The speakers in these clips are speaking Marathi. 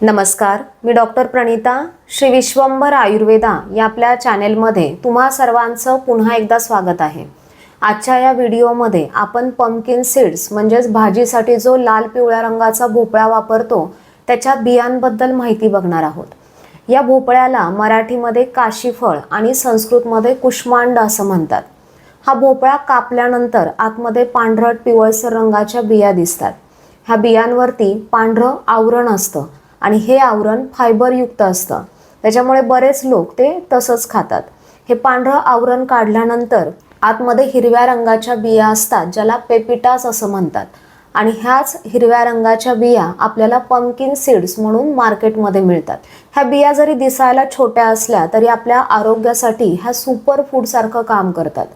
नमस्कार, मी डॉक्टर प्रणिता. श्री विश्वंभर आयुर्वेदा या आपल्या चॅनेलमध्ये तुम्हा सर्वांचं पुन्हा एकदा स्वागत आहे. आजच्या या व्हिडिओमध्ये आपण पंपकिन सीड्स म्हणजेच भाजीसाठी जो लाल पिवळ्या रंगाचा भोपळा वापरतो त्याच्या बियांबद्दल माहिती बघणार आहोत. या भोपळ्याला मराठीमध्ये काशीफळ आणि संस्कृतमध्ये कुष्मांड असं म्हणतात. हा भोपळा कापल्यानंतर आतमध्ये पांढरट पिवळसर रंगाच्या बिया दिसतात. ह्या बियांवरती पांढरं आवरण असतं आणि हे आवरण फायबरयुक्त असतं, त्याच्यामुळे बरेच लोक ते तसंच खातात. हे पांढरं आवरण काढल्यानंतर आतमध्ये हिरव्या रंगाच्या बिया असतात, ज्याला पेपिटास असं म्हणतात. आणि ह्याच हिरव्या रंगाच्या बिया आपल्याला पंपकिन सीड्स म्हणून मार्केटमध्ये मिळतात. ह्या बिया जरी दिसायला छोट्या असल्या तरी आपल्या आरोग्यासाठी ह्या सुपर फूडसारखं काम करतात.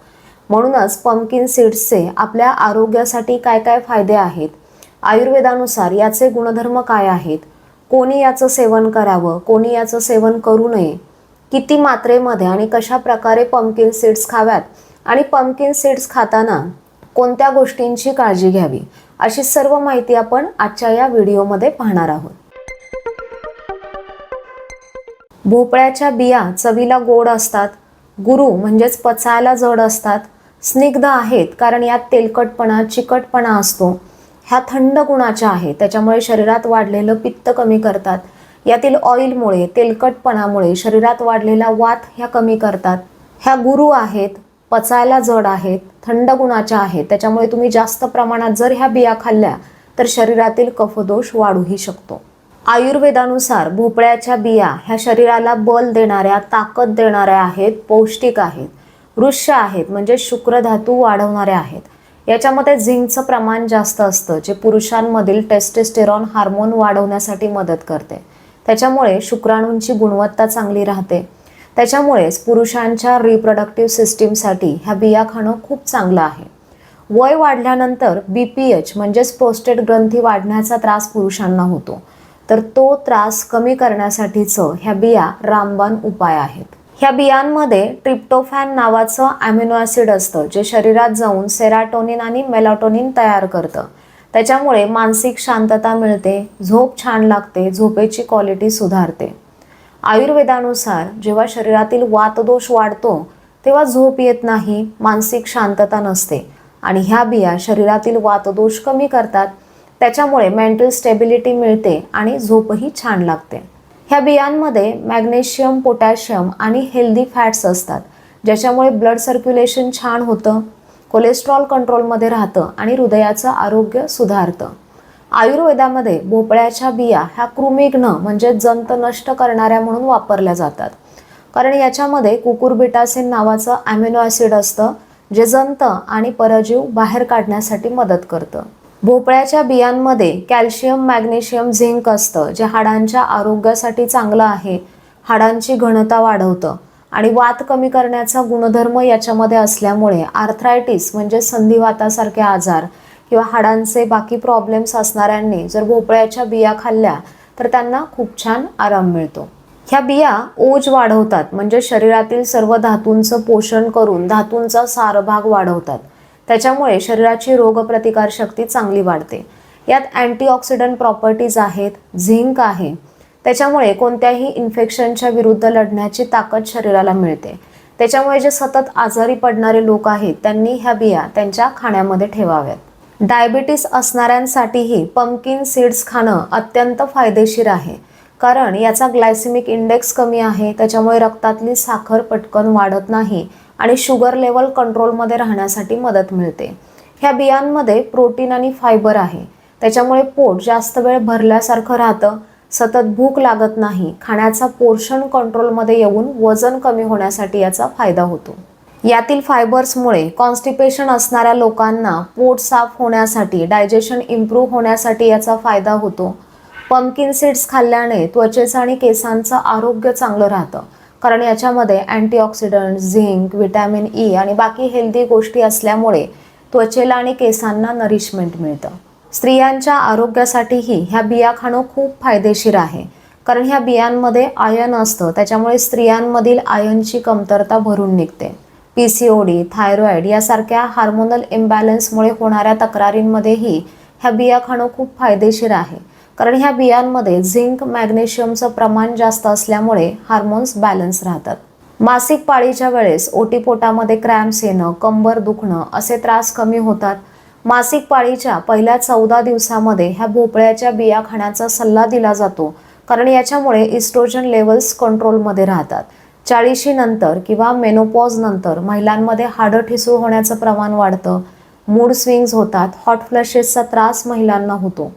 म्हणूनच पंपकिन सीड्सचे आपल्या आरोग्यासाठी काय काय फायदे आहेत, आयुर्वेदानुसार याचे गुणधर्म काय आहेत, कोणी याचं सेवन करावं, कोणी याचं सेवन करू नये, किती मात्रेमध्ये आणि कशा प्रकारे पंपकिन सीड्स खाव्यात आणि पंपकिन सीड्स खाताना कोणत्या गोष्टींची काळजी घ्यावी, अशी सर्व माहिती आपण आजच्या या व्हिडिओमध्ये पाहणार आहोत. भोपळ्याच्या बिया चवीला गोड असतात, गुरू म्हणजेच पचायला जड असतात, स्निग्ध आहेत कारण यात तेलकटपणा चिकटपणा असतो, ह्या थंड गुणाच्या आहेत त्याच्यामुळे शरीरात वाढलेलं पित्त कमी करतात, यातील ऑइलमुळे तेलकटपणामुळे शरीरात वाढलेला वात ह्या कमी करतात, ह्या गुरू आहेत, पचायला जड आहेत, थंड गुणाच्या आहेत त्याच्यामुळे तुम्ही जास्त प्रमाणात जर ह्या बिया खाल्ल्या तर शरीरातील कफदोष वाढूही शकतो. आयुर्वेदानुसार भोपळ्याच्या बिया ह्या शरीराला बल देणाऱ्या, ताकद देणाऱ्या आहेत, पौष्टिक आहेत, वृक्ष आहेत म्हणजे शुक्रधातू वाढवणाऱ्या आहेत. याच्यामध्ये झिंकचं प्रमाण जास्त असतं, जे पुरुषांमधील टेस्टोस्टेरॉन हार्मोन वाढवण्यासाठी मदत करते. त्याच्यामुळे शुक्राणूंची गुणवत्ता चांगली राहते. त्याच्यामुळेच पुरुषांच्या रिप्रोडक्टिव्ह सिस्टीमसाठी ह्या बिया खाणं खूप चांगलं आहे. वय वाढल्यानंतर BPH म्हणजेच प्रोस्टेट ग्रंथी वाढण्याचा त्रास पुरुषांना होतो, तर तो त्रास कमी करण्यासाठीचं ह्या बिया रामबाण उपाय आहेत. ह्या बियांमध्ये ट्रिप्टोफॅन नावाचं अॅमिनो ॲसिड असतं, जे शरीरात जाऊन सेरोटोनिन आणि मेलाटोनिन तयार करतं. त्याच्यामुळे मानसिक शांतता मिळते, झोप छान लागते, झोपेची क्वालिटी सुधारते. आयुर्वेदानुसार जेव्हा शरीरातील वातदोष वाढतो तेव्हा झोप येत नाही, मानसिक शांतता नसते आणि ह्या बिया शरीरातील वातदोष कमी करतात. त्याच्यामुळे मेंटल स्टेबिलिटी मिळते आणि झोपही छान लागते. ह्या बियांमध्ये मॅग्नेशियम, पोटॅशियम आणि हेल्दी फॅट्स असतात, ज्याच्यामुळे ब्लड सर्क्युलेशन छान होतं, कोलेस्ट्रॉल कंट्रोलमध्ये राहतं आणि हृदयाचं आरोग्य सुधारतं. आयुर्वेदामध्ये भोपळ्याच्या बिया ह्या कृमिघ्न म्हणजे जंत नष्ट करणाऱ्या म्हणून वापरल्या जातात, कारण याच्यामध्ये कुकुरबिटासिन नावाचं अॅमिनो ॲसिड असतं, जे जंत आणि परजीव बाहेर काढण्यासाठी मदत करतं. भोपळ्याच्या बियांमध्ये कॅल्शियम, मॅग्नेशियम, झिंक असतं, जे हाडांच्या आरोग्यासाठी चांगलं आहे, हाडांची घनता वाढवतं आणि वात कमी करण्याचा गुणधर्म याच्यामध्ये असल्यामुळे आर्थरायटिस म्हणजे संधिवातासारखे आजार किंवा हाडांचे बाकी प्रॉब्लेम्स असणाऱ्यांनी जर भोपळ्याच्या बिया खाल्ल्या तर त्यांना खूप छान आराम मिळतो. ह्या बिया ओज वाढवतात म्हणजे शरीरातील सर्व धातूंचं पोषण करून धातूंचा सारभाग वाढवतात. त्याच्यामुळे शरीराची रोगप्रतिकारशक्ती चांगली वाढते. यात अँटीऑक्सिडंट प्रॉपर्टीज आहेत, झिंक आहे, त्याच्यामुळे कोणत्याही इन्फेक्शनच्या विरुद्ध लढण्याची ताकद शरीराला मिळते. त्याच्यामुळे जे सतत आजारी पडणारे लोक आहेत त्यांनी ह्या बिया त्यांच्या खाण्यामध्ये ठेवाव्यात. डायबिटीस असणाऱ्यांसाठीही पंपकिन सीड्स खाणं अत्यंत फायदेशीर आहे, कारण याचा ग्लायसेमिक इंडेक्स कमी आहे, त्याच्यामुळे रक्तातली साखर पटकन वाढत नाही आणि शुगर लेवल कंट्रोलमध्ये राहण्यासाठी मदत मिळते. ह्या बियांमध्ये प्रोटीन आणि फायबर आहे, त्याच्यामुळे पोट जास्त वेळ भरल्यासारखं राहतं, सतत भूक लागत नाही, खाण्याचा पोर्शन कंट्रोलमध्ये येऊन वजन कमी होण्यासाठी याचा फायदा होतो. यातील फायबर्समुळे कॉन्स्टिपेशन असणाऱ्या लोकांना पोट साफ होण्यासाठी, डायजेशन इम्प्रूव्ह होण्यासाठी याचा फायदा होतो. पंपकिन सीड्स खाल्ल्याने त्वचेचं आणि केसांचं आरोग्य चांगलं राहतं, कारण याच्यामध्ये अँटीऑक्सिडंट, झिंक, व्हिटॅमिन ई आणि बाकी हेल्दी गोष्टी असल्यामुळे त्वचेला आणि केसांना नरिशमेंट मिळतं. स्त्रियांच्या आरोग्यासाठीही ह्या बिया खाणं खूप फायदेशीर आहे, कारण ह्या बियांमध्ये आयर्न असतं, त्याच्यामुळे स्त्रियांमधील आयर्नची कमतरता भरून निघते. PCOD, थायरॉइड यासारख्या हार्मोनल इम्बॅलन्समुळे होणाऱ्या तक्रारींमध्येही ह्या बिया खाणं खूप फायदेशीर आहे, कारण ह्या बियांमध्ये झिंक मॅग्नेशियमचं प्रमाण जास्त असल्यामुळे हार्मोन्स बॅलन्स राहतात. मासिक पाळीच्या वेळेस ओटीपोटामध्ये क्रॅम्प्स येणं, कंबर दुखणं असे त्रास कमी होतात. मासिक पाळीच्या पहिल्या 14 दिवसामध्ये ह्या भोपळ्याच्या बिया खाण्याचा सल्ला दिला जातो, कारण याच्यामुळे इस्ट्रोजन लेवल्स कंट्रोलमध्ये राहतात. 40शी नंतर किंवा मेनोपॉज नंतर महिलांमध्ये हाडं ठिसूळ होण्याचं प्रमाण वाढतं, मूड स्विंग्स होतात, हॉट फ्लशेसचा त्रास महिलांना होतो.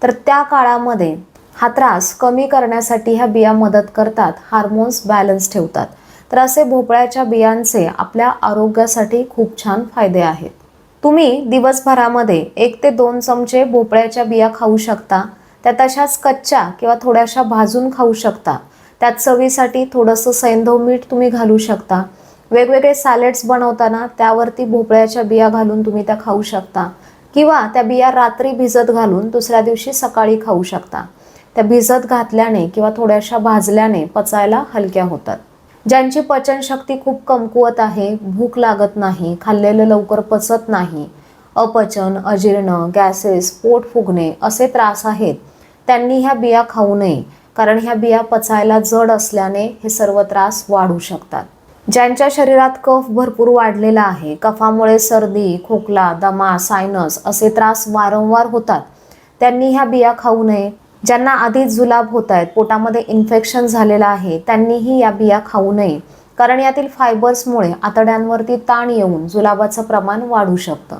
तर त्या काळामध्ये हा त्रास कमी करण्यासाठी ह्या बिया मदत करतात, हार्मोन्स बॅलन्स ठेवतात. तर असे भोपळ्याच्या बियांचे आपल्या आरोग्यासाठी खूप छान फायदे आहेत. तुम्ही दिवसभरामध्ये 1 ते 2 चमचे भोपळ्याच्या बिया खाऊ शकता. त्या तशाच कच्च्या किंवा थोड्याशा भाजून खाऊ शकता. त्यात चवीसाठी थोडंसं सैंधव मीठ तुम्ही घालू शकता. वेगवेगळे सॅलेड्स बनवताना त्यावरती भोपळ्याच्या बिया घालून तुम्ही त्या खाऊ शकता, किंवा त्या बिया रात्री भिजत घालून दुसऱ्या दिवशी सकाळी खाऊ शकता. त्या भिजत घातल्याने किंवा थोड्याशा भाजल्याने पचायला हलक्या होतात. ज्यांची पचनशक्ती खूप कमकुवत आहे, भूक लागत नाही, खाल्लेलं लवकर पचत नाही, अपचन, अजीर्ण, गॅसेस, पोट फुगणे असे त्रास आहेत, त्यांनी ह्या बिया खाऊ नये, कारण ह्या बिया पचायला जड असल्याने हे सर्व त्रास वाढू शकतात. ज्यांच्या शरीरात कफ भरपूर वाढलेला आहे, कफामुळे सर्दी, खोकला, दमा, सायनस असे त्रास वारंवार होतात, त्यांनी ह्या बिया खाऊ नये. ज्यांना आधीच जुलाब होत आहेत, पोटामध्ये इन्फेक्शन झालेलं आहे, त्यांनीही या बिया खाऊ नये, कारण यातील फायबर्समुळे आतड्यांवरती ताण येऊन जुलाबाचं प्रमाण वाढू शकतं.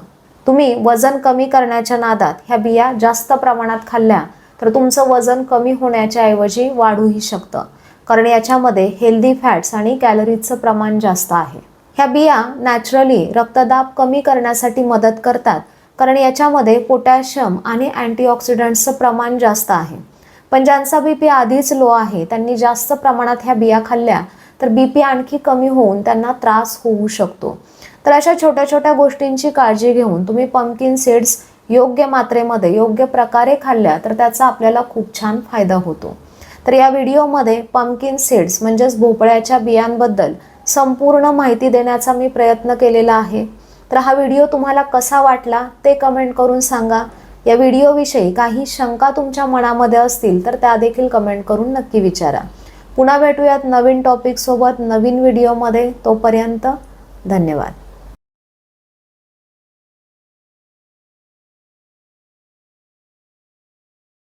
तुम्ही वजन कमी करण्याच्या नादात ह्या बिया जास्त प्रमाणात खाल्ल्या तर तुमचं वजन कमी होण्याच्या ऐवजी वाढूही शकतं, कारण याच्यामध्ये हेल्दी फॅट्स आणि कॅलरीजचं प्रमाण जास्त आहे. ह्या बिया नॅचरली रक्तदाब कमी करण्यासाठी मदत करतात, कारण याच्यामध्ये पोटॅशियम आणि अँटीऑक्सिडंट्सचं प्रमाण जास्त आहे. पण ज्यांचा बीपी आधीच लो आहे, त्यांनी जास्त प्रमाणात ह्या बिया खाल्ल्या तर बीपी आणखी कमी होऊन त्यांना त्रास होऊ शकतो. तर अशा छोट्या छोट्या गोष्टींची काळजी घेऊन तुम्ही पंपकिन सीड्स योग्य मात्रेमध्ये योग्य प्रकारे खाल्ल्या तर त्याचा आपल्याला खूप छान फायदा होतो. तर या व्हिडिओमध्ये पंपकिन सीड्स म्हणजेच भोपळ्याच्या बियांबद्दल संपूर्ण माहिती देण्याचा मी प्रयत्न केलेला आहे. तर हा व्हिडिओ तुम्हाला कसा वाटला ते कमेंट करून सांगा. या व्हिडिओविषयी काही शंका तुमच्या मनामध्ये असतील तर त्या देखील कमेंट करून नक्की विचारा. पुन्हा भेटूयात नवीन टॉपिक सोबत नवीन व्हिडिओमध्ये. तोपर्यंत धन्यवाद.